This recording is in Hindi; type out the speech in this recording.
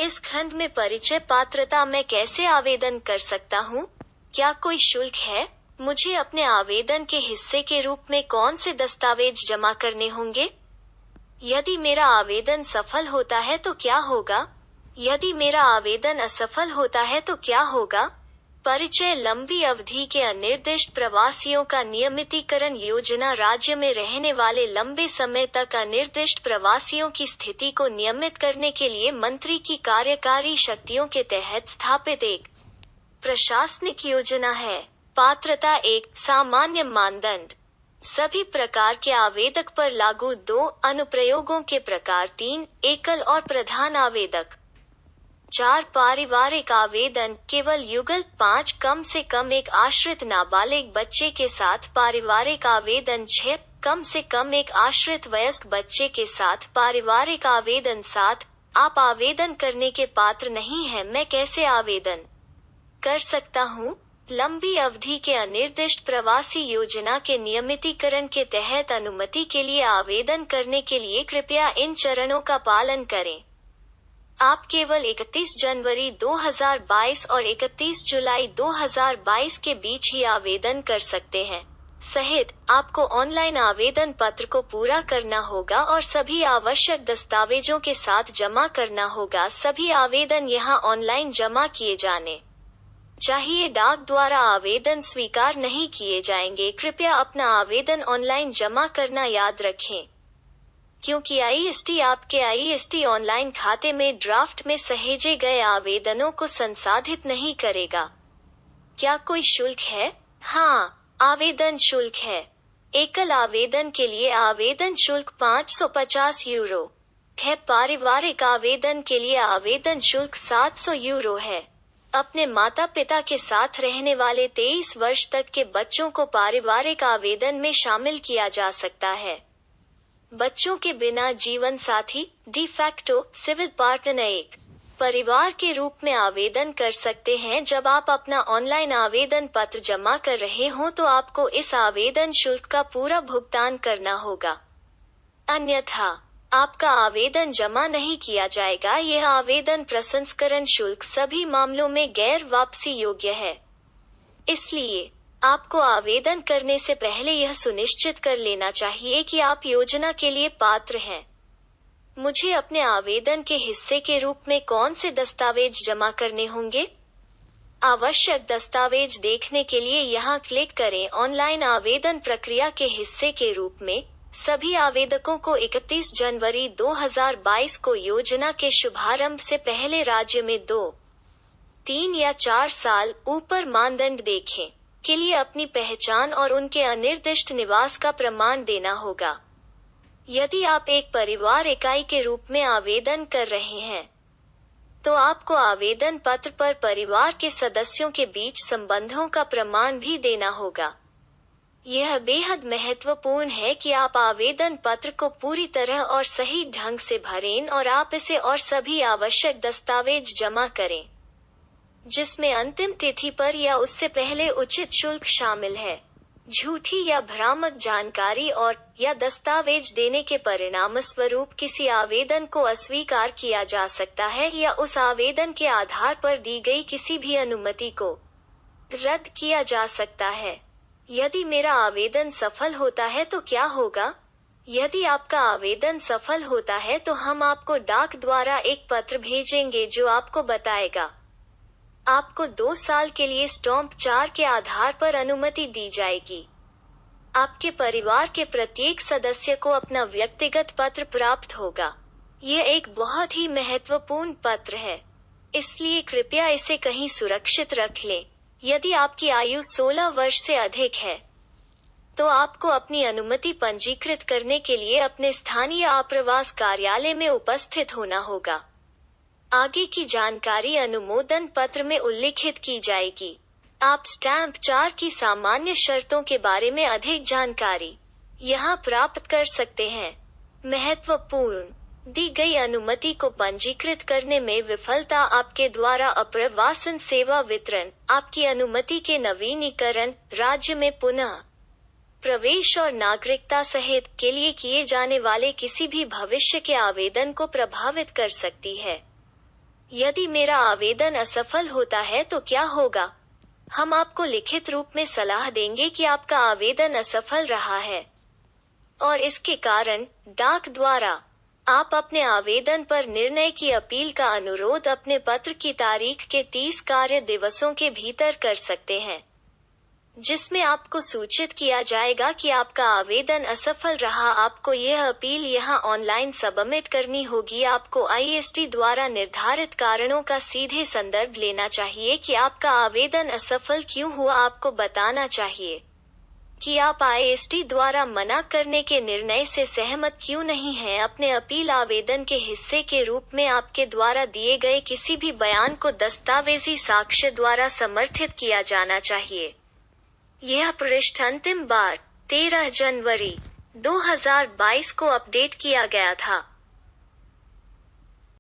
इस खंड में परिचय पात्रता में कैसे आवेदन कर सकता हूँ? क्या कोई शुल्क है? मुझे अपने आवेदन के हिस्से के रूप में कौन से दस्तावेज जमा करने होंगे? यदि मेरा आवेदन सफल होता है तो क्या होगा? यदि मेरा आवेदन असफल होता है तो क्या होगा? परिचय लंबी अवधि के अनिर्दिष्ट प्रवासियों का नियमितीकरण योजना राज्य में रहने वाले लंबे समय तक अनिर्दिष्ट प्रवासियों की स्थिति को नियमित करने के लिए मंत्री की कार्यकारी शक्तियों के तहत स्थापित एक प्रशासनिक योजना है। पात्रता 1 सामान्य मानदंड सभी प्रकार के आवेदक पर लागू 2 अनुप्रयोगों के प्रकार 3 एकल और प्रधान आवेदक 4 पारिवारिक आवेदन केवल युगल 5 कम से कम एक आश्रित नाबालिग बच्चे के साथ पारिवारिक आवेदन 6 कम से कम एक आश्रित वयस्क बच्चे के साथ पारिवारिक आवेदन 7 आप आवेदन करने के पात्र नहीं हैं, मैं कैसे आवेदन कर सकता हूँ? लंबी अवधि के अनिर्दिष्ट प्रवासी योजना के नियमितीकरण के तहत अनुमति के लिए आवेदन करने के लिए कृपया इन चरणों का पालन करें। आप केवल 31 जनवरी 2022 और 31 जुलाई 2022 के बीच ही आवेदन कर सकते हैं। सहित आपको ऑनलाइन आवेदन पत्र को पूरा करना होगा और सभी आवश्यक दस्तावेजों के साथ जमा करना होगा। सभी आवेदन यहां ऑनलाइन जमा किए जाने चाहिए। डाक द्वारा आवेदन स्वीकार नहीं किए जाएंगे। कृपया अपना आवेदन ऑनलाइन जमा करना याद रखें, क्योंकि आईएसटी आपके आईएसटी ऑनलाइन खाते में ड्राफ्ट में सहेजे गए आवेदनों को संसाधित नहीं करेगा। क्या कोई शुल्क है? हाँ, आवेदन शुल्क है। एकल आवेदन के लिए आवेदन शुल्क 550 यूरो है। पारिवारिक आवेदन के लिए आवेदन शुल्क 700 यूरो है। अपने माता पिता के साथ रहने वाले 23 वर्ष तक के बच्चों को पारिवारिक आवेदन में शामिल किया जा सकता है। बच्चों के बिना जीवन साथी डी फैक्टो सिविल पार्टनर एक परिवार के रूप में आवेदन कर सकते हैं। जब आप अपना ऑनलाइन आवेदन पत्र जमा कर रहे हों तो आपको इस आवेदन शुल्क का पूरा भुगतान करना होगा, अन्यथा आपका आवेदन जमा नहीं किया जाएगा। यह आवेदन प्रसंस्करण शुल्क सभी मामलों में गैर वापसी योग्य है, इसलिए आपको आवेदन करने से पहले यह सुनिश्चित कर लेना चाहिए कि आप योजना के लिए पात्र हैं। मुझे अपने आवेदन के हिस्से के रूप में कौन से दस्तावेज जमा करने होंगे? आवश्यक दस्तावेज देखने के लिए यहाँ क्लिक करें। ऑनलाइन आवेदन प्रक्रिया के हिस्से के रूप में सभी आवेदकों को 31 जनवरी 2022 को योजना के शुभारंभ से पहले राज्य में 2, 3 या 4 साल ऊपर मानदंड देखें के लिए अपनी पहचान और उनके अनिर्दिष्ट निवास का प्रमाण देना होगा। यदि आप एक परिवार इकाई के रूप में आवेदन कर रहे हैं तो आपको आवेदन पत्र पर परिवार के सदस्यों के बीच संबंधों का प्रमाण भी देना होगा। यह बेहद महत्वपूर्ण है कि आप आवेदन पत्र को पूरी तरह और सही ढंग से भरें और आप इसे और सभी आवश्यक दस्तावेज जमा करें जिसमें अंतिम तिथि पर या उससे पहले उचित शुल्क शामिल है। झूठी या भ्रामक जानकारी और या दस्तावेज देने के परिणामस्वरूप किसी आवेदन को अस्वीकार किया जा सकता है या उस आवेदन के आधार पर दी गई किसी भी अनुमति को रद्द किया जा सकता है। यदि मेरा आवेदन सफल होता है तो क्या होगा? यदि आपका आवेदन सफल होता है तो हम आपको डाक द्वारा एक पत्र भेजेंगे जो आपको बताएगा आपको 2 साल के लिए स्टैम्प 4 के आधार पर अनुमति दी जाएगी। आपके परिवार के प्रत्येक सदस्य को अपना व्यक्तिगत पत्र प्राप्त होगा। यह एक बहुत ही महत्वपूर्ण पत्र है, इसलिए कृपया इसे कहीं सुरक्षित रख लें। यदि आपकी आयु 16 वर्ष से अधिक है तो आपको अपनी अनुमति पंजीकृत करने के लिए अपने स्थानीय आप्रवास कार्यालय में उपस्थित होना होगा। आगे की जानकारी अनुमोदन पत्र में उल्लिखित की जाएगी। आप स्टैम्प 4 की सामान्य शर्तों के बारे में अधिक जानकारी यहाँ प्राप्त कर सकते हैं। महत्वपूर्ण, दी गई अनुमति को पंजीकृत करने में विफलता आपके द्वारा अप्रवासन सेवा वितरण, आपकी अनुमति के नवीनीकरण, राज्य में पुनः प्रवेश और नागरिकता सहित के लिए किए जाने वाले किसी भी भविष्य के आवेदन को प्रभावित कर सकती है। यदि मेरा आवेदन असफल होता है तो क्या होगा? हम आपको लिखित रूप में सलाह देंगे कि आपका आवेदन असफल रहा है और इसके कारण डाक द्वारा आप अपने आवेदन पर निर्णय की अपील का अनुरोध अपने पत्र की तारीख के 30 कार्य दिवसों के भीतर कर सकते हैं, जिसमें आपको सूचित किया जाएगा कि आपका आवेदन असफल रहा। आपको यह अपील यहां ऑनलाइन सबमिट करनी होगी। आपको ISD द्वारा निर्धारित कारणों का सीधे संदर्भ लेना चाहिए कि आपका आवेदन असफल क्यों हुआ। आपको बताना चाहिए कि आप ISD द्वारा मना करने के निर्णय से सहमत क्यों नहीं हैं। अपने अपील आवेदन के हिस्से के रूप में आपके द्वारा दिए गए किसी भी बयान को दस्तावेजी साक्ष्य द्वारा समर्थित किया जाना चाहिए। यह पृष्ठ अंतिम बार 13 जनवरी 2022 को अपडेट किया गया था।